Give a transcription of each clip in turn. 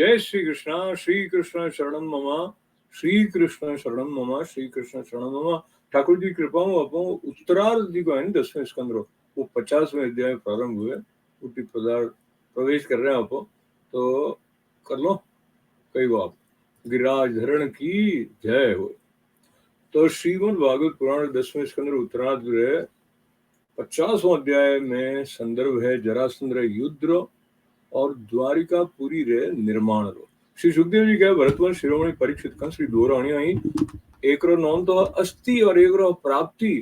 जय श्री कृष्ण शरणम मम, श्री कृष्ण शरणम मम, श्री कृष्ण शरणम मम। ठाकुर जी कृपा अपो उत्तरार्ध जी को है 10वें स्कंद रो वो 50वें अध्याय प्रारंभ हुए उठी प्रवेश कर रहे हैं आपो तो कर लो कई बात गिरिराज धरण की जय हो। तो श्रीमद् भागवत पुराण 10वें स्कंद उत्तरार्ध 50वां अध्याय में संदर्भ है जरासंध युद्ध और द्वारिकापुरी रे निर्माण रो। श्री सुखदेव जी कहे भरतवन शिरोमणि परीक्षित कंस श्री दो राणी आई एक रो नाम तो अस्थि और एक रो प्राप्ति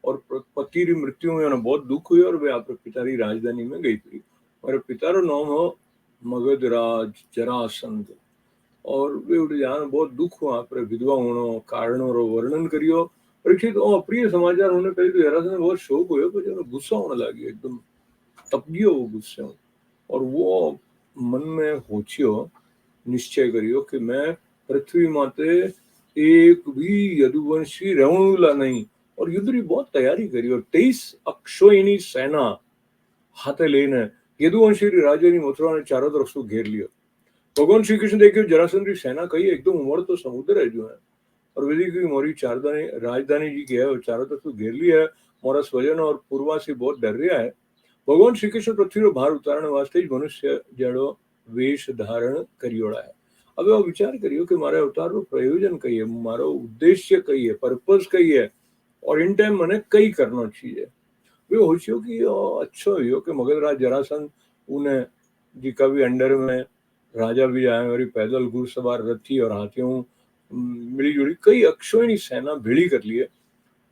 और पति री मृत्यु में बहुत दुख हुई और वे आप पिता री राजधानी में गई थी और पिता रो नाम हो मगधराज जरासंध और वे उठ जान बहुत दुख हुआ पर विधवा होनो कारणों रो वर्णन करियो परीक्षित और अप्रिय समाचार होने पे तो जरासंध बहुत शोक हुए पर गुस्सा होने लगी एकदम तप गयो वो गुस्से और वो मन में होचियो निश्चय करियो कि मैं पृथ्वी माते एक भी यदुवंशी रहूंगा नहीं और युद्ध की बहुत तैयारी करी और 23 अक्षोहिणी सेना हाथे लेने यदुवंशी राजा ने मथुरा ने चारों तरफ से घेर लिया। भगवान श्री कृष्ण देखियो जरासंध की सेना कही एकदम उमड़ तो समुद्र है जो है और वेदी की मोरी चारदानी राजधानी जी की है चारों तरफ से घेर लिया है मोरा स्वजन और पूर्वासी बहुत डर रहा है। भगवान श्री कृष्ण पृथ्वी भार उतारने वास्ते मनुष्य जड़ो वेश धारण करियोड़ा है। अब वो विचार करियो कि मारे अवतार रो प्रयोजन कई है मारो उद्देश्य कई है पर्पस कई है और इन टाइम मने कई करना चाहिए वे होशियो कि अच्छो हो कि मगधराज जरासंध उन्हें जी का भी अंडर में राजा भी आए और पैदल घुड़सवार रथी और हाथियों मिली जुड़ी कई अक्षोहिणी सेना भेड़ी कर लिए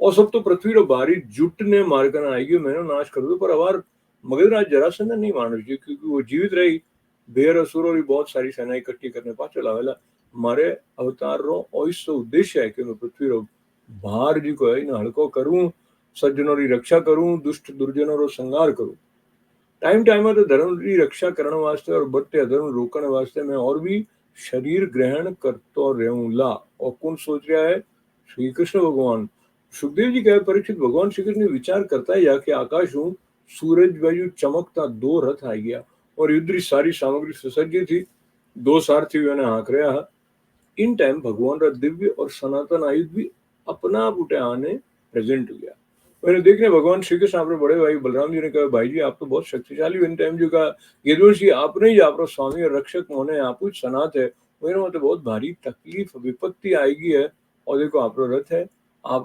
और सब तो पृथ्वी रो बारी जुट ने मारकर आएगी मैंने नाश कर दो पर अवार मगधराज जरासंध नहीं मानो चाहिए क्योंकि वो जीवित रही बेर असुरों की बहुत सारी सेना इकट्ठी करने पाछल आवेला मारे अवतार रो ओइसो उद्देश्य है कि मैं पृथ्वी रो भार जी को है हल्को करूं सज्जनों की रक्षा करूं दुष्ट दुर्जनों रो संहार करूं टाइम टाइम तो धर्म की रक्षा करने वास्ते और बढ़ते अधर्म रोकने वास्ते मैं और भी शरीर ग्रहण करतो रहूंला और कौन सोच रहा है श्री कृष्ण भगवान। सुखदेव जी कहे परीक्षित भगवान श्री कृष्ण विचार करता है या कि आकाश हूं सूरज वायु चमकता दो रथ आ गया और युद्ध की सारी सामग्री सुसज्जित थी दो सारथी ने हाँक रहा इन टाइम भगवान का दिव्य और सनातन आयुध भी अपना बुटे आने प्रेजेंट हो गया। मैंने देखने भगवान श्री कृष्ण अपने बड़े भाई बलराम जी ने कहा भाई जी आप तो बहुत शक्तिशाली इन टाइम जो कहा यदुवंशी आपने ही आप स्वामी और रक्षक होने आप कुछ सनात है मेरे मतलब बहुत भारी तकलीफ विपत्ति आएगी है और देखो आप रथ है आप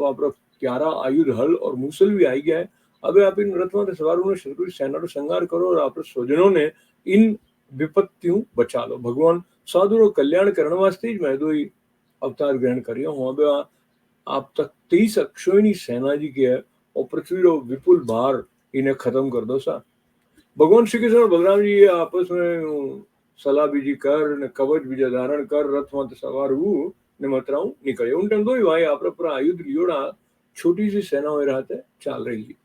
प्यारा आयुध हल और मूसल भी आई गया है अब आप इन रथ में सवार होने शत्रु सेना को संहार करो और आप स्वजनों ने इन विपत्तियों बचा लो भगवान साधु रो कल्याण करने वास्ते ही मैं दो ही अवतार ग्रहण करियो हूँ अब आप तक 23 अक्षोहिणी सेना जी की है और पृथ्वी रो विपुल भार इन्हें खत्म कर दो सा। भगवान श्री कृष्ण और बलराम जी आपस में सलाह बीजी कर ने कवच बीजा धारण कर रथ मत सवार हूँ ने मतराऊ निकले उन टाइम दो ही भाई आप पूरा आयुध लियोड़ा छोटी सी सेना हो रहते चाल रही है।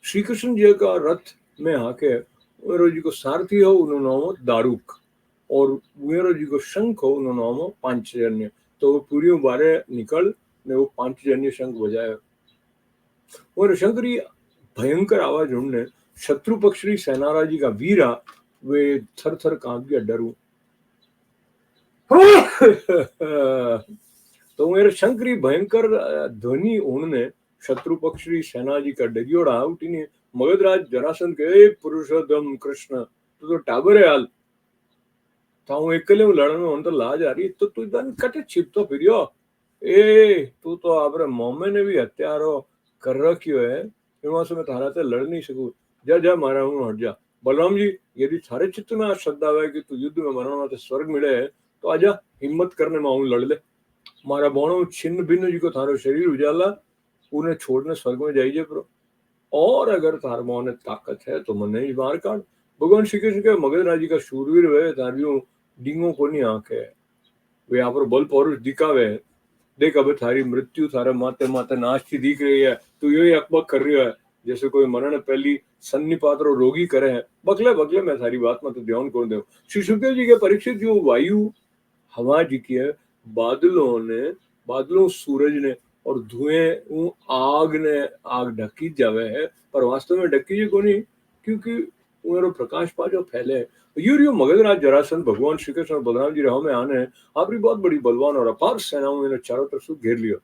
श्री कृष्ण जी का रथ में आके उमेरो जी को सारथी हो उन्होंने नाम दारुक और उमेरो जी को शंख हो उन्होंने नाम पांचजन्य तो वो पूरी बारे निकल ने वो पांचजन्य शंख बजाया और शंकरी भयंकर आवाज उनने शत्रु पक्ष की सेनारा जी का वीरा वे थर थर कांप गया डरू तो मेरे शंकरी भयंकर ध्वनि उन्होंने शत्रु पक्ष की सेना जी का डरियोड़ा उठीने मगधराज जरासंध के पुरुषोत्तम कृष्ण तो टाबर है हाल ताऊ एकले लड़न में तो लाज आ रही तो तू दन कटे छिपतो फिरियो ए तू तो आपरे मोमे ने भी हत्यारो कर रखियो है इनमें से मैं थारा से लड़ नहीं सकूं जा जा मारा हूं हट जा। बलराम जी यदि थारे चित्त में आज श्रद्धा है कि तू युद्ध में मरना तो स्वर्ग मिले है तो आजा हिम्मत करने में आऊं लड़ ले मारा बोणो छिन्न भिन्न जी को थारो शरीर उजाला उन्हें छोड़ने स्वर्ग में जाइए प्रो और अगर थार मोहन ताकत है तो मन ही मार काट। भगवान श्री कृष्ण के मगधराज जी का शूरवीर वे तारियों डींगों को नहीं आंख है वे यहाँ पर बल पौरुष दिखावे देख अब थारी मृत्यु थारे माते माते नाश की दिख रही है तू यही अकबक कर रही है जैसे कोई मरण पहली सन्निपात्र रोगी करे है बगले बगले मैं थारी बात में तो ध्यान कौन दे। श्री सुखदेव जी के परीक्षित जो वायु हवा जी की है बादलों सूरज ने और धुएं आग ने आग ढकी जावे है पर वास्तव में ढकी जी को नहीं क्योंकि उमेरो प्रकाश पाजो फैले। यूरियो मगधराज जरासंध भगवान श्री कृष्ण और बलराम जी राह में आने आपरी बहुत बड़ी बलवान और अपार सेनाओं ने चारों तरफ से घेर लियो।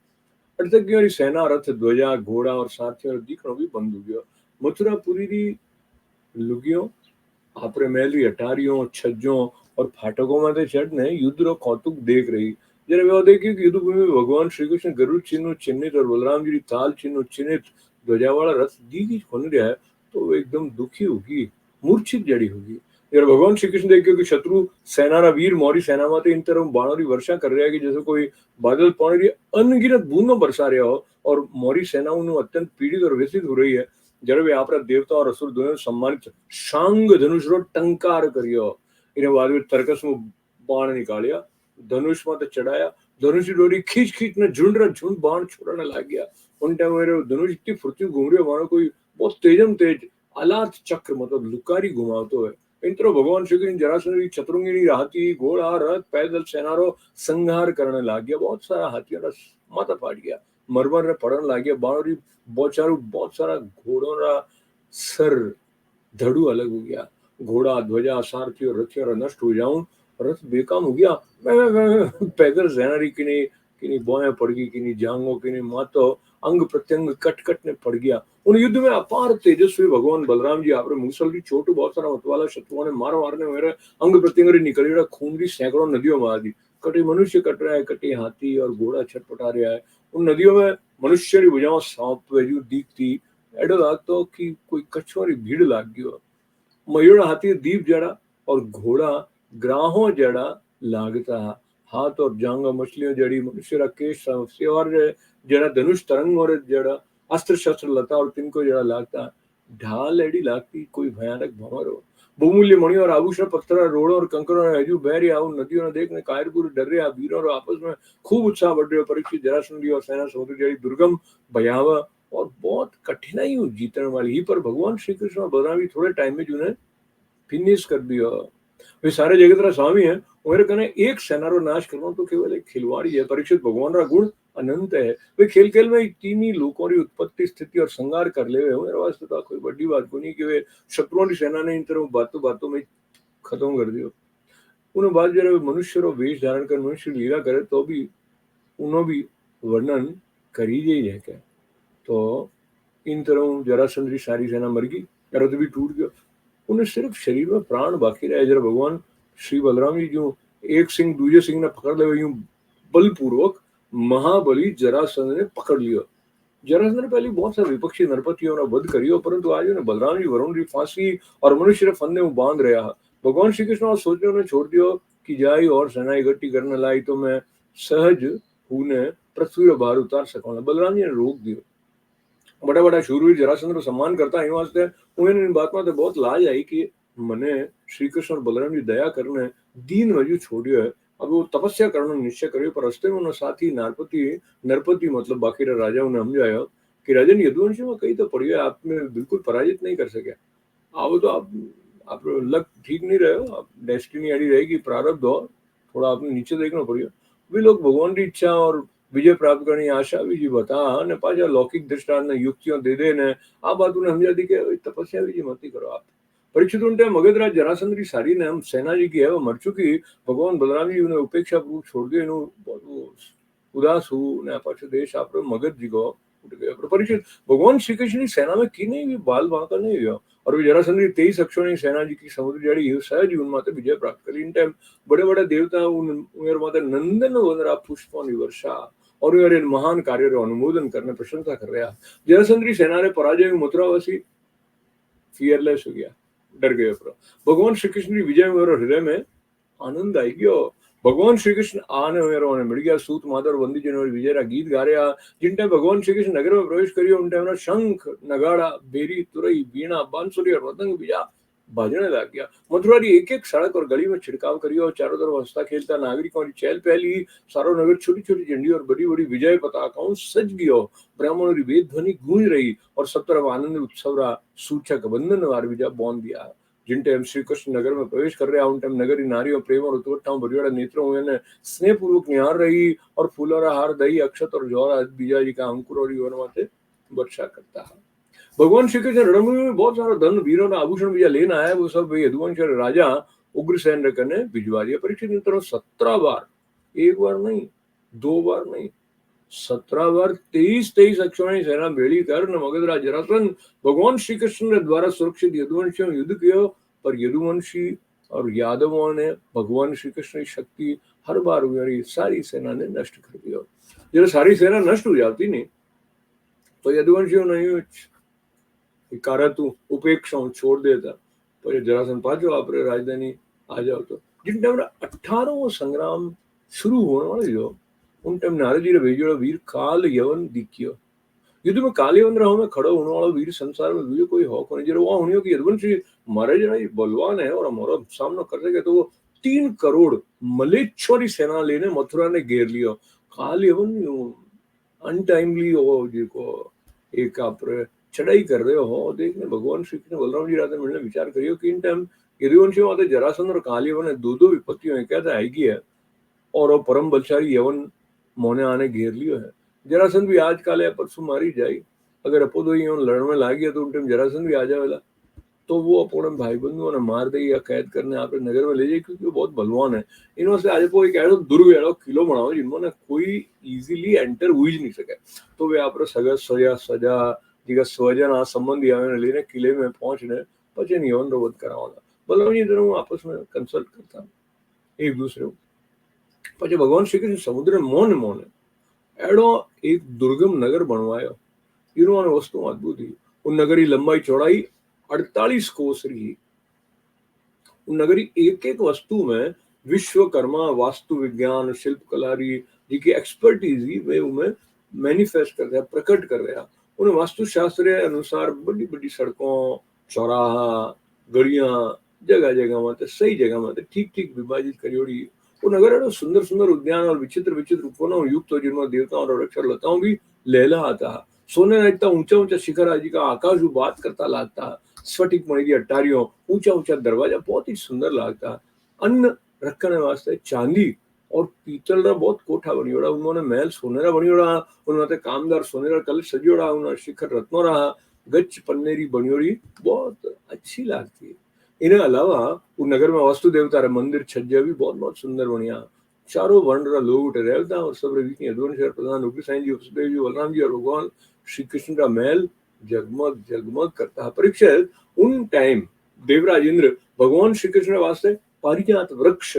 अटकी सेना रथ ध्वजा घोड़ा और साथियों दीकड़ों भी बंद हो गया। मथुरापुरी री लुगियों आपरे मेली अटारियों छज्जों और फाटकों में चढ़ने युद्ध रो कौतुक देख रही। जरा वे देखिए कि युद्ध भूमि में भगवान श्री कृष्ण गरुड़ चिन्ह चिन्हित और बलराम जी ताल चिन्ह चिन्हित ध्वजा वाला रथ दी की खोल रहा है, तो वो एकदम दुखी होगी, मूर्छित जड़ी होगी। यार भगवान श्री कृष्ण देखियो कि शत्रु सेना वीर मौरी सेना में इन तरह बाणों की वर्षा कर रहा है कि जैसे कोई बादल पानी की अनगिनत बूंदों बरसा रहा हो, और मौरी सेना अत्यंत पीड़ित और व्यथित हो रही है। जब वे आपरा देवता और असुर दोनों सम्मानित शांग धनुष रो टंकार करियो। इन्हें बाद में तर्कस में बाण निकालिया, धनुष मत चढ़ाया, धनुष की डोरी खींच खींच ने झुंड बाण छोड़ने लग गया। उन टाइम मेरे धनुष इतनी फुर्ती घूम रही है मानो कोई बहुत तेजम तेज अलात चक्र मतलब लुकारी घुमावतो है। इन तरह भगवान श्री कृष्ण जरासंध चतुरंगिनी हाथी घोड़ा रथ पैदल सेनारो संहार करने लग गया। बहुत सारा हाथियों का माथा फाट गया, मरमर ने पड़न लग गया। बाणों बहुत सारा घोड़ों का सर धड़ू अलग हो गया। घोड़ा ध्वजा सारथी और रथियों नष्ट हो जाऊं, रथ बेकाम हो गया। पैदल सेनारी किनी बोएं पड़ गई, किनी जांगों किनी मातो अंग प्रत्यंग कट कट ने पड़ गया। उन युद्ध में अपार तेजस्वी भगवान बलराम जी आपरे मूसल की चोट बहुत सारा मतवाला शत्रुओं ने मारने मेरे अंग प्रत्यंग निकली खून की सैकड़ों नदियों में आ दी। कटी मनुष्य कट रहा है, कटी हाथी और घोड़ा छटपटा रहा है। उन नदियों में मनुष्य की भुजाओं सांप वेजू दिखती एडो लागतो कि कोई कछुआ भीड़ लाग गयो। मयूर हाथी दीप जड़ा और घोड़ा ग्राहों जड़ा लागता। हाथ और जांगा मछलियों जड़ी, मनुष्य रा केश सेवार जड़ा, धनुष तरंग और जड़ा, अस्त्र शस्त्र लता और तिनको जड़ा लागता। ढाल एडी लागती कोई भयानक भंवर हो। बहुमूल्य मणि और आभूषण पत्थर रोड़ों और कंकरों ने हजू बह रहा हूं। नदियों ने देखने कायरपुर डर रहा। वीरों और आपस में खूब उत्साह बढ़ रहा। परीक्षित जरासंध और सेना समुद्र जड़ी दुर्गम भयावह और बहुत कठिनाई जीतने वाली ही। पर भगवान श्री कृष्ण और बलराम थोड़े टाइम में जो फिनिश कर दिया। वे सारे जगत रा स्वामी है, मेरे कने एक सेना रो नाश करना तो केवल एक खिलवाड़ी है। परीक्षित भगवान रा गुण अनंत है। वे खेल खेल में तीन ही लोगों की उत्पत्ति स्थिति और संहार कर ले। मेरे वास्ते तो कोई बड़ी बात को नहीं कि वे शत्रुओं की सेना ने इन तरह बातों में खत्म कर दियो। उन्हें बाद जरा मनुष्य रो वेश धारण कर मनुष्य लीला करे तो भी उन्हों भी वर्णन करी ही है क्या। तो इन तरह जरासंध की सारी सेना मर गई, रथ भी टूट गया। उन्हें सिर्फ शरीर में प्राण बाकी रहे। जरा भगवान श्री बलराम जी जो एक सिंह दूसरे सिंह ने पकड़ ले, यूं बलपूर्वक महाबली जरासंध ने पकड़ लिया। जरासंध ने पहले बहुत सारे विपक्षी नरपतियों ने वध करियो, परंतु आज उन्हें बलराम जी वरुण की फांसी और मनुष्य के फंदे में बांध रहा। भगवान श्री कृष्ण और सोचने उन्हें छोड़ दियो कि जाई और सेना इकट्ठी करने लाई तो मैं सहज उन्हें पृथ्वी रो बाहर उतार सकूंगा। बलराम जी ने रोक दियो। बड़ा बड़ा शूरवीर जरासंध रो सम्मान करता है वास्ते उन्हें इन बात में तो बहुत लाज आई कि मने श्री कृष्ण और बलराम जी दया करने दीन वजू छोड़ियो है। अब वो तपस्या करने निश्चय करियो। पर रस्ते में उन्हें साथी नरपति मतलब बाकी राजा उन्हें समझाया कि राजन यदुवंश में कहीं तो पड़ियो, आप में बिल्कुल पराजित नहीं कर सके। अब तो आप लक ठीक नहीं रहे हो, आप डेस्टिनी ऐडी रहेगी, प्रारब्ध हो, थोड़ा आपने नीचे देखना पड़ियो। वे लोग भगवान की इच्छा और विजय प्राप्त करने की आशा भी जी बता ने पाजा लौकिक दृष्टांत ने युक्तियों दे दे ने आ बात उन्हें समझा दी कि तपस्या भी जी मत करो आप। परीक्षित उनटे मगधराज जरासंध की सारी ने हम सेना जी की है वो मर चुकी। भगवान बलराम जी उन्हें उपेक्षा पूर्वक छोड़ दिए। उदास हूँ ने पाछो देश आप मगध जी को उठ गया। परीक्षित भगवान श्री कृष्ण की सेना में की नहीं बाल बांका नहीं हुआ। और वे जरासंध 23 अक्षरों की सेना जी की समुद्र जड़ी सहज उन माते विजय प्राप्त करी। इन टाइम बड़े बड़े देवता उन माते नंदन वनरा पुष्पों की वर्षा और इन महान कार्य अनुमोदन करने प्रशंसा कर रहा। जरासंध की सेना ने पराजय मथुरावासी फियरलेस हो गया, डर गए। भगवान श्री कृष्ण की विजय में हृदय में आनंद आई गयो। भगवान श्री कृष्ण आने मेरे मिल गया सूत माधव वंदी जन विजय रा गीत गा रहा। जिन टाइम भगवान श्री कृष्ण नगर में प्रवेश करियो उन टाइम शंख नगाड़ा बेरी तुरई बीणा बांसुरी और मृदंग बीजा बाजने लग गया। मथुरा की एक एक सड़क और गली में छिड़काव करियो। चारों तरफ हंसता खेलता नागरिकों की चहल पहली। सारो नगर छोटी छोटी झंडी और बड़ी बड़ी विजय पताकाओं सज गयो। ब्राह्मणों की वेद ध्वनि गूंज रही और सब तरफ आनंद उत्सव रा सूचक बंधन वार विजय बौन दिया। जिन टाइम श्री कृष्ण नगर में प्रवेश कर रहा उन टाइम नगर की नारियों प्रेम और उत्कटाओं बड़ियोड़ा नेत्रों हुए स्नेह पूर्वक निहार रही और फूलों रा हार दही अक्षत और जौरा बीजा जी का अंकुर और वर्षा करता है। भगवान श्री कृष्ण रणभूमि में बहुत सारा धन वीरों ने आभूषण भी लेना है, वो सब यदुवंश राजा उग्रसेन ने भिजवा दिया। परीक्षित ने 17 बार, एक बार नहीं, 2 बार नहीं, 17 बार 23 अक्षौहिणी सेना भेड़ी कर न मगधराज जरासंध भगवान श्री कृष्ण द्वारा सुरक्षित यदुवंशियों में युद्ध किया। पर यदुवंशी और यादवों ने भगवान श्री कृष्ण की शक्ति हर बार मेरी सारी सेना ने नष्ट कर दिया। जब सारी सेना नष्ट हो जाती नहीं तो यदुवंशियों ने कारतु उपेक्षा छोड़ देता। पर जरासंध पाछो आप राजधानी आ जाओ। तो जिन टाइम 18वां संग्राम शुरू होने वाले जो उन टाइम नारद जी ने भेजो वीर काल यवन दिखियो। युद्ध में काल यवन रहो में खड़ो होने वाला वीर संसार में बीजो कोई हो कोई जरा वहां होनी कि यदुवंशी मारे जना ये बलवान है और हमारा सामना कर सके। तो वो 3 करोड़ मलेच्छोरी सेना लेने मथुरा ने घेर लिया। काल यवन अनटाइमली हो जिको एक आप चढ़ाई कर रहे हो देखने भगवान श्री कृष्ण बलराम जी राधा मिलने विचार करियो कि इन टाइम यदुवंशियों वाले जरासंध और काल यवन ने दो विपत्तियों है क्या था आएगी है और वो परम बलशाली यवन मोने आने घेर लियो है। जरासंध भी आज काले परसों मारी जाए अगर अपो दो लड़ने लागी तो उन टाइम जरासंध भी आ जाएगा तो वो अपने भाई बंधुओं ने मार दे या कैद करने आप नगर में ले जाए क्योंकि वो बहुत बलवान है। इन्हों से आज को एक ऐसा दुर्ग ऐसा किलो बनाओ जिन्होंने कोई इजीली एंटर हुई नहीं सके। तो वे आप सगा सजा सजा जिका स्वजन आ संबंधी आवे लेने किले में पहुंचने पचे नहीं यवन वध करावाना बलराम जी दोनों आपस में कंसल्ट करता एक दूसरे को। પછી ભગવાન શ્રી કૃષ્ણ સમુદ્ર મોન મોને એડો એક દુર્ગમ નગર बनवायो। इन्होंने वस्तु अद्भुत ही उन नगरी लंबाई चौड़ाई 48 कोस रही। उन नगरी एक एक वस्तु में विश्वकर्मा वास्तु विज्ञान शिल्पकला जी की एक्सपर्टीज ही वे उनमें मैनिफेस्ट कर रहा प्रकट कर रहा। उन्हें वास्तुशास्त्र अनुसार बड़ी बड़ी सड़कों चौराहा गलियां जगह जगह में सही जगह में ठीक ठीक विभाजित करी। वो नगर सुंदर सुंदर उद्यान और विचित्र विचित्र उपवनों युक्त हो जिनमें देवताओं और अक्षर लताओं भी लहला आता है। सोने ना इतना ऊंचा ऊंचा शिखर आदि का आकाश बात करता लगता है। स्फटिक मणि की अटारियों ऊंचा ऊंचा दरवाजा बहुत ही सुंदर लगता है। अन्न रखने वास्ते चांदी और पीतल रा बहुत कोठा बनियोड़ा। उन्होंने महल सोनेरा बनियोड़ा उन्होंने कामदार सोनेरा कलश सजियोड़ा उन्होंने शिखर रत्नों रहा गच्छ पन्नेरी बनियोड़ी बहुत अच्छी लगती है। इन्हें अलावा वो नगर में वास्तु देवता मंदिर छज्जा भी बहुत बहुत सुंदर बनिया। चारों वर्ण रा लोग उठे रहता और सब रवि अधून शहर प्रधान उग्रसेन जी वसुदेव जी बलराम जी और भगवान श्री कृष्ण का महल जगमग जगमग करता है। परीक्षित उन टाइम देवराज इंद्र भगवान श्री कृष्ण वास्ते पारिजात वृक्ष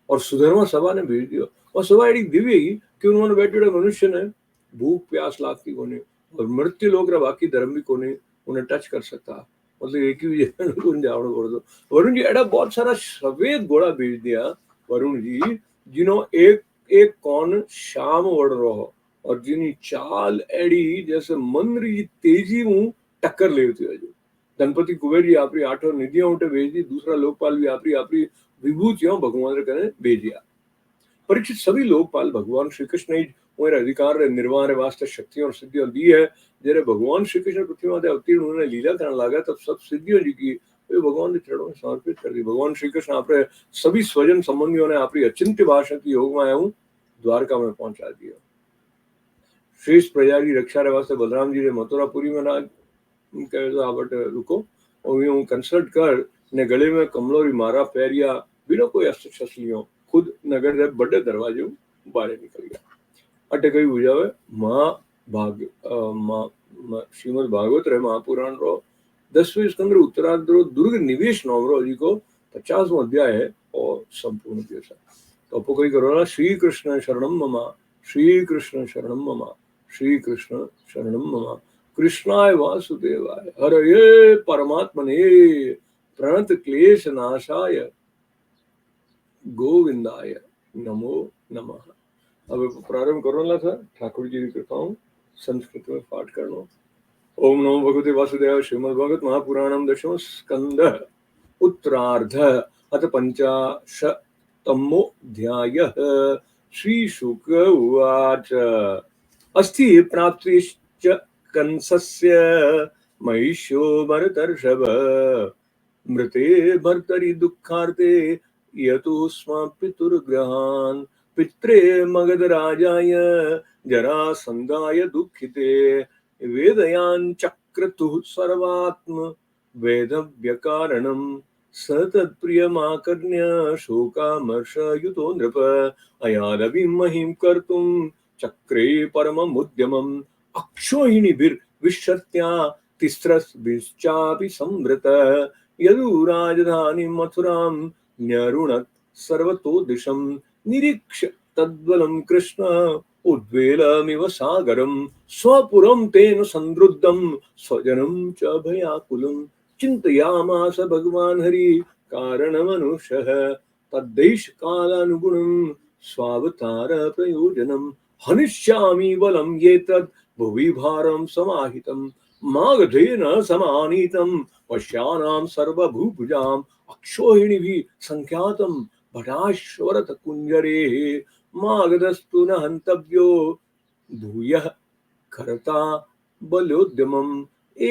और सुधर्मा सभा ने भेज दिया। और सभा एडी दिव्य ही कि उन्होंने बैठे मनुष्य ने भूख प्यास लागती कोने और मृत्यु लोग बाकी धर्म भी कोने उन्हें टच कर सकता। मतलब एक ही जावड़ो कर दो। वरुण जी एडा बहुत सारा सफेद घोड़ा भेज दिया वरुण जी जिन्हों एक एक कौन शाम वड़ रहो और जिनी चाल एड़ी जैसे मंद्र की तेजी में टक्कर लेती है। गणपति कुबेर जी आपरी 8 निधियां उठे भेज दी। दूसरा लोकपाल भी आपरी आपरी विभूतियों भगवान कने भेजिया। परीक्षित सभी लोकपाल भगवान श्री कृष्ण ही अधिकार निर्वाह वास्ते शक्तियों और सिद्धियों दी है। जैसे भगवान श्री कृष्ण पृथ्वी माते अवतीर्ण उन्होंने लीला करने लगा तब सब सिद्धियों जी की भगवान के चरणों में समर्पित कर दी। भगवान श्री कृष्ण आपने सभी स्वजन संबंधियों ने आपकी अचिंत्य भाषा की योग माया द्वारका में पहुंचा दिया। शेष प्रजा की रक्षा वास्ते बलराम जी ने मथुरापुरी में ना आवट रुको और यूं कंसल्ट कर ने गले में कमलोरी मारा पैरिया बिना कोई अस्त्र शस्त्रियों खुद नगर के बड़े दरवाजे बाहर निकल गया। अटे कई बुझावे श्रीमद भागवत रे महापुराण रो 10वें स्कंद उत्तरार्ध दुर्ग निवेश नवरो जी को 50वां अध्याय है और संपूर्ण दिवस। तो आपको कई करो ना श्री कृष्ण शरणम ममा श्री कृष्ण शरणम ममा श्री कृष्ण शरणम ममा कृष्णाय वासुदेवाय हरये परमात्मने प्रणत क्लेश नाशाय गोविंदाय नमो नमः। अब प्रारंभ करना था ठाकुर जी की कृपाओं संस्कृत में पाठ करना। ओम नमो भगवते वासुदेवाय। श्रीमद् भागवत महापुराणम 10वां स्कंद उत्तरार्ध अथ 50तमोऽध्यायः। श्री शुक उवाच अस्ति प्राप्तिश्च कंसस्य महिष्यो भरतर्षभ मृते भर्तरि दुःखार्ते यतो स्म पितुर्ग्रहान् पित्रे मगधराजाय जरासन्धाय दुःखिते वेदयान् क्रतुः सर्वात्म वेदव्यकारणं स तत्प्रियमाकर्ण्य शोकामर्षयुतो नृप अयादविं महिं कर्तुं चक्रे परममुद्यमम् अक्षोहिणीभिर्विशत्या तिस्रभिश्चापि संवृत यदुराजधानीं मथुरां न्यरुणत् सर्वतो दिशं निरीक्ष्य तद्बलं कृष्ण उद्वेलमिव सागरं स्वपुरं तेन संरुद्धं स्वजनं च भयाकुलं चिन्तयामास भगवान् हरि कारणमनुषः तद्देशकालानुगुणं स्वावतार प्रयोजनं हनिष्यामि बलं ये तद् भुवि भारं समाहितं मागधेन समानीतं पश्यानां सर्वभूभुजाम् अक्षोहिणीभिः संख्यातं भटाश्वरथ कुञ्जरेः मागधस्तु न हन्तव्यो भूयः कर्ता बलोद्यमम्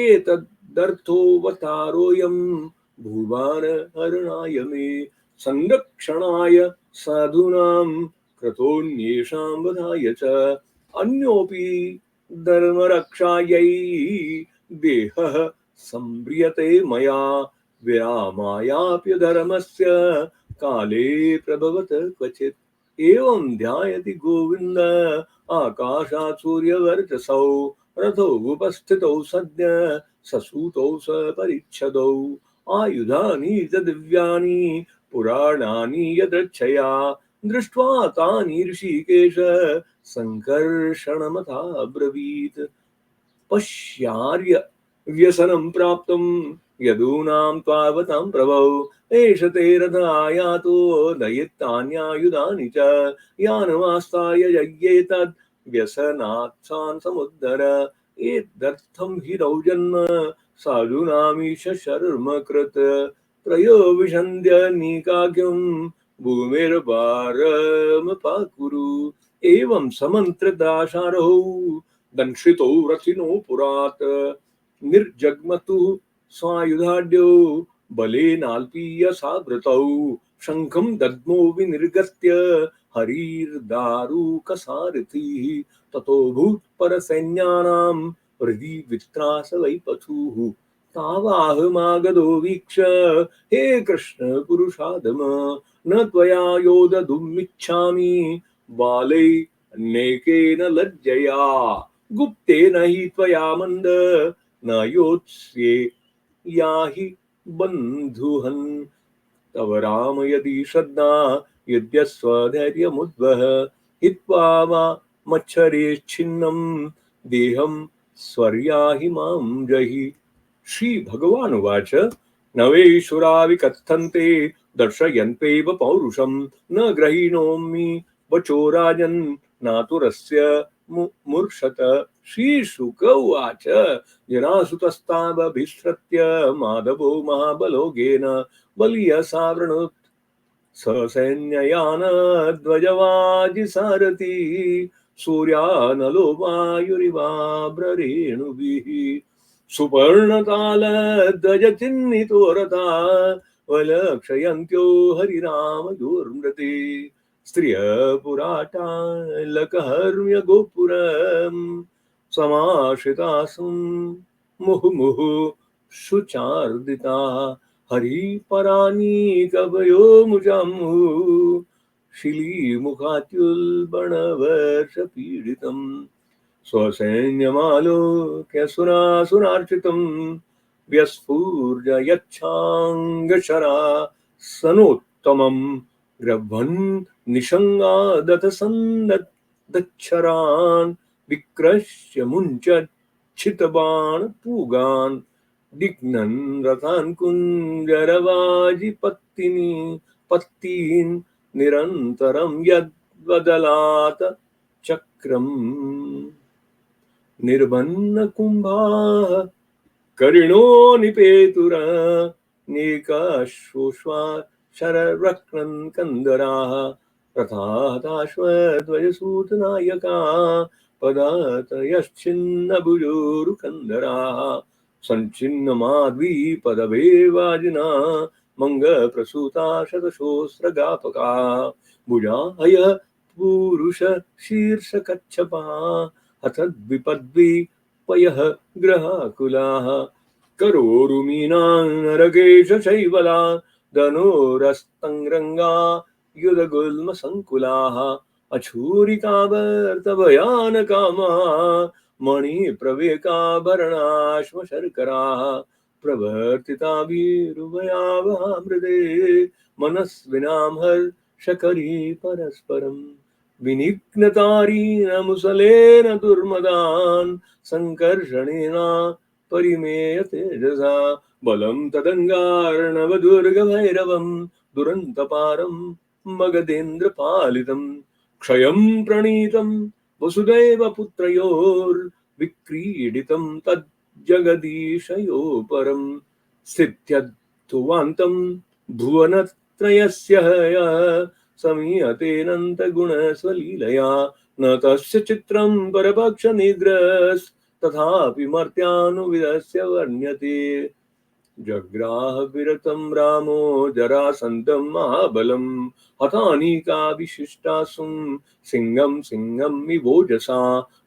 एतदर्थोऽवतारोऽयं भुवान हरणाय मे संरक्षणाय साधूनां कृतोऽन्येषां वधाय च अन्योऽपि धर्मरक्षायै देहः सम्भ्रियते मया विरामायाप्यधर्मस्य काले प्रभवत क्वचित् एवं ध्यायति गोविन्द आकाशात् सूर्यवर्चसौ रथो उपस्थितौ सद्य ससूतौ सपरिच्छदौ आयुधानि च दिव्यानि पुराणानि यदृच्छया दृष्ट्वा तानि ऋषिकेश सङ्कर्षणमथा ब्रवीत् पश्यार्य व्यसनं प्राप्तं यदूनां तावतां प्रभौ एष ते रथायातो दयित्तान्यायुधानि च यानमास्ताय यज्ञेतद् व्यसनात्सान् समुद्धर एतदर्थं हि जन्म साधूनामीश शर्म कृत त्रयो विशन्त्यनीकाख्यं भूमिर्भारमपाकुरु एवं समन्त्रदाशारौ दंशितो रथिनो पुरात् निर्जग्मतु स्वायुधाढ्यो बलेनाल्पीय सावृतौ शंखं दद्मो विनिर्गत्य हरिर्दारुकसारथिः ततो भूत्परसैन्यानां हृदि वित्रास वैपथुः तावाहमागधो वीक्ष हे कृष्ण पुरुषादम न त्वया योद्धुमिच्छामि बालै नेकेन लज्जया गुप्तेन हि त्वया मन्द न योत्स्ये याहि बन्धुहन् तव राम यदि श्रद्धा युध्यस्वधैर्यमुद्वह हित्वा वा मच्छरेच्छिन्नं देहं स्वर्याहि मां जहि श्री भगवान उवाच नवेशुरा विकथन्ते दर्शयन्तेव पौरुषं न ग्रहीणोमि वचो राजन् नातुरस्य मूर्षत श्रीशुक उवाच जरासुतस्तावभिसृत्य माधवो महाबलोगेन बलियसावृणुत् ससैन्ययानध्वजवाजिसारथि सूर्यानलो वायुरिवाभ्ररेणुभिः सुपर्णकालध्वजचिह्नितो रथा वलक्षयन्त्यो हरिरामयोर्मृते स्त्रियपुराटालकहर्म्य गोपुरम् समाश्रितासं मुहुमुहु शुचार्दिता हरिपरानीकवयो मुजामुः शिलीमुखात्युल्बणवर्षपीडितम् स्वसैन्यमालोक्य सुरासुरार्चितम् व्यस्फूर्जयच्छाङ्गशरा सनोत्तमम् ग्रभन् निषङ्गादथ सन्दच्छरान् विक्रश्य मुञ्चच्छितबाणपूगान् दिग्नन् रथान् कुञ्जरवाजिपत्तिनी पत्तीन् निरन्तरं यद्वदलात चक्रम् निर्बन्न कुम्भाः करिणो निपेतुर नेकाश्वश्वा शररक्नन् कन्दराः रथाताश्वध्वजसूतनायका पदातयश्चिन्नभुजोरुकन्दराः सञ्चिन्नमाद्वीपदवेवाजिना मङ्गप्रसूता शतशोऽस्त्रघातका भुजाहय पुरुष शीर्षकच्छपा अथ द्विपद्वी पयः ग्रहाकुलाः करोरुमीनां नरकेशशैवला धनुरस्तङ्गरङ्गा युधगुल्मसङ्कुलाः अछूरिकावर्तभयानकामाः मणिप्रवेकाभरणाश्मशर्कराः प्रवर्तिताभिरुभयावहामृदे मनस्विनां हर्षकरी परस्परम् विनिघ्नतारेण मुसलेन दुर्मदान् सङ्कर्षणेन परिमेय तेजसा बलं तदङ्गार्णवदुर्गभैरवं दुरन्तपारं मगधेन्द्रपालितं क्षयं प्रणीतं वसुदेवपुत्रयोर्विक्रीडितं तज्जगदीशयो परं स्थित्यध्रुवान्तं भुवनत्रयस्य समीयतेऽनन्तगुणस्वलीलया न तस्य चित्रं परपक्षनिग्रहस्तथापि मर्त्यानुविदस्य वर्ण्यते जग्राह विरतं रामो जरासन्धं महाबलं हतानीकाविशिष्टासुं सिंहं सिंहमिवोजसा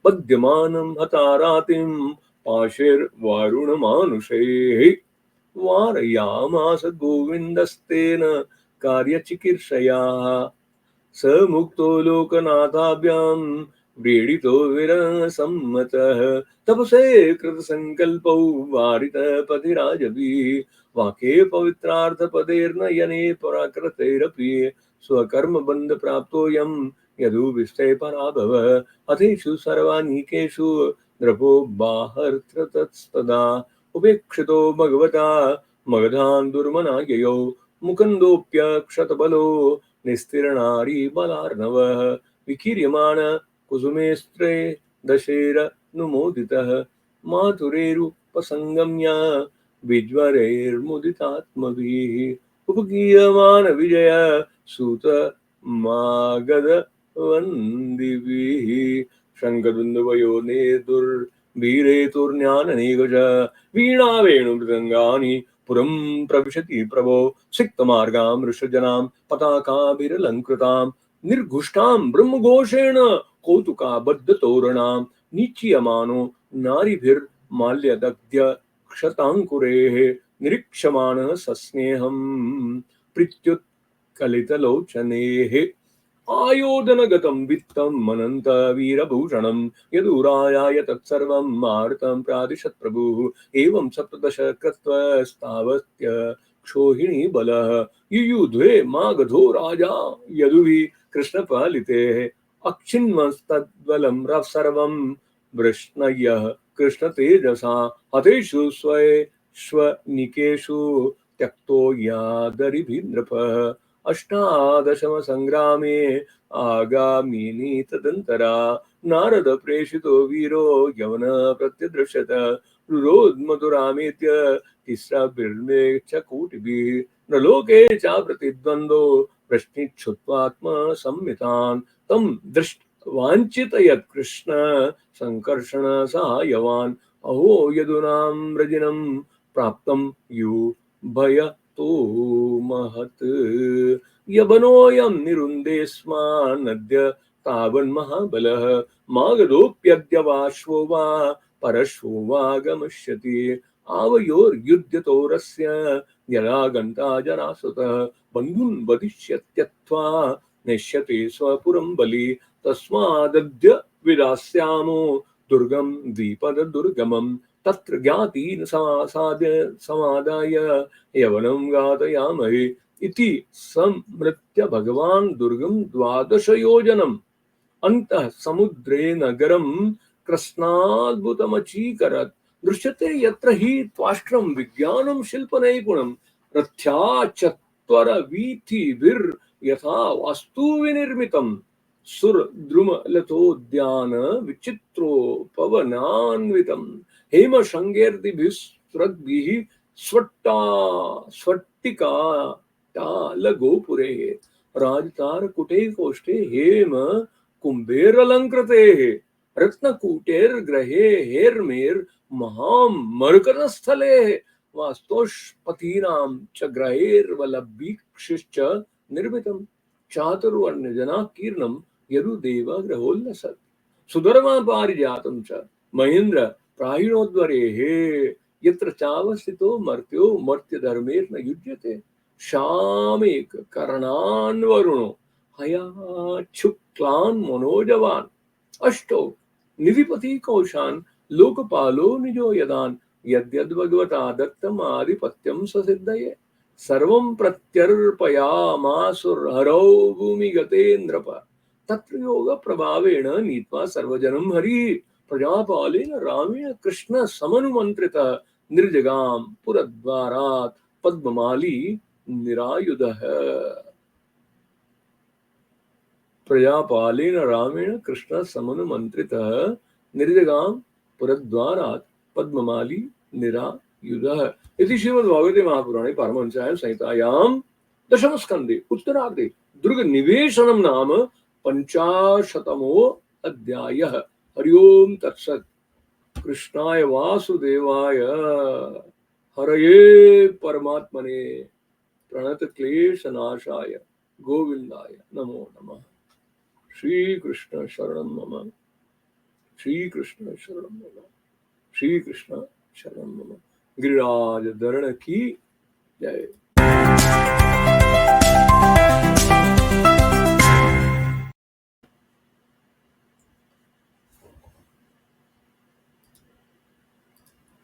पद्यमानं हतारातिं पाशैर्वारुणमानुषैः वारयामास गोविन्दस्तेन कार्यचिकीर्षया स मुक्तो लोकनाथाभ्यां व्रीडितो विरसम्मतः तपसे कृतसङ्कल्पौ वारितः पतिराजभिः वाक्ये पवित्रार्थपदैर्नयने पराकृतैरपि स्वकर्मबन्धप्राप्तोऽयं यदुविष्टे पराभवः अथेषु सर्वानीकेषु द्रपो बाहर्त्रतस्तदा उपेक्षितो भगवता मगधान् दुर्मनाययौ मुकुन्दोऽप्यक्षतबलो निस्तीर्णारी बलार्णवः विकीर्यमान कुसुमेस्त्रे दशैरनुमोदितः माथुरेरुपसंगम्य विज्वरैर्मुदितात्मभिः उपगीयमान विजय सूत मागध वन्दिभिः शङ्खदुन्दुभयो नेतुर्वीरेतुर्ज्ञाननेकज वीणा वेणुमृदङ्गानि पुरं प्रविशति प्रभो सिक्तमार्गां ऋषजनां पताकाभिरलङ्कृतां निर्घुष्टां ब्रह्मघोषेण कौतुकाबद्धतोरणां निचीयमानो नारीभिर्माल्यदग्ध्य क्षताङ्कुरेः निरीक्षमाणः सस्नेहं प्रीत्युत्कलितलोचनेः आयोधनगतं वित्तं मनन्त वीरभूषणं यदुरायाय तत्सर्वं मारुतं प्रादिशत् प्रभुः एवं सप्तदश कृत्वस्तावत्य क्षोहिणी बलः युयुधे मागधो राजा यदुभिः कृष्णपालितेः अक्षिन्मस्तद्बलं सर्वं वृष्णयः कृष्णतेजसा हतेषु स्वेष्वनिकेषु त्यक्तो यादरिभिन्द्रपः अष्टादशम संग्रामे आगामिनी तदंतरा नारद प्रेषितो वीरो यवन प्रत्यदृश्यत रुरोध मधुरामेत्य तिस्रा बिर्मे च कूटिभिः न लोके च प्रतिद्वंदो प्रश्निच्छुत्वात्म संमितान् तम दृष्ट वांचितयत् कृष्ण संकर्षण सहायवान् अहो यदुनां रजिनं प्राप्तं यु भय तो महत् यवनोऽयं निरुन्धे स्मान्नद्य तावन्महाबलः मागधोऽप्यद्य वाश्वो वा परश्वो वा गमिष्यति आवयोर्युध्यतोरस्य यदा गन्ता जरासुतः बन्धून् वदिष्यत्यक्त्वा नेष्यते स्वपुरं बलि तस्मादद्य विदास्यामो दुर्गं द्विपददुर्गमम् तत्र ज्ञातीन समादाय यवनं घातयामहे इति समृत्य भगवान् दुर्गं 12 योजनम् अन्तः समुद्रे नगरं कृष्णाद्भुतमचीकरत् दृश्यते यत्र हि त्वाष्ट्रं विज्ञानं शिल्पनैपुणं रथ्या चत्वरवीथिभिर्यथा वास्तुविनिर्मितम् सुरद्रुमलतोद्यान विचित्रोपवनान्वितम् हेम शृङ्गेर्दिभिस्रग्भिः स्वट्टिकाटालगोपुरे राजतारकुटे कोष्ठे हेम कुम्भेरलङ्कृतेः रत्नकूटेर्ग्रहे हेर्मेर्महामरकतस्थले वास्तोष्पतीनां च ग्रहेर्वलभीक्षिश्च निर्मितम् चातुर्वर्ण्यजनाकीर्णं यदुदेव ग्रहोल्लसत् सुधर्मा पारिजातं च महेन्द्र प्रायणोद्वरेः यत्र चावस्थितो मर्त्यो मर्त्य धर्मेर्न युज्यते शामेक करणान् वरुणो हयाच्छुक्लान् मनोजवान् अष्टौ निधिपति कौशान् लोकपालो निजो यदान् यद्यद् भगवता दत्तम् आधिपत्यं ससिद्धये सर्वं प्रत्यर्पयामासुरहरौ भूमिगते नृप तत्र योग प्रभावेण नीत्वा सर्वजनं हरि प्रजापालेन रामेण कृष्ण समनुमन्त्रित निर्जगाम पुरद्वारात् पद्ममाली निरायुधः प्रजापालेन रामेण कृष्ण समनुमन्त्रितः निर्जगाम पुरद्वारात् पद्ममाली निरायुधः इति श्रीमद्भागवते महापुराणे पारमहंस्यां संहितायां दशमस्कन्धे उत्तरार्धे दुर्गनिवेशनं नाम पंचाशतमो अध्यायः। हरि ओम तत्सत्। कृष्णाय वासुदेवाय हरये परमात्मने प्रणतक्लेशनाशाय गोविन्दाय नमो नमः। श्री कृष्ण शरणं मम, श्री कृष्ण शरणं मम, श्री कृष्ण शरणं मम। गिरिराज धरण की जय।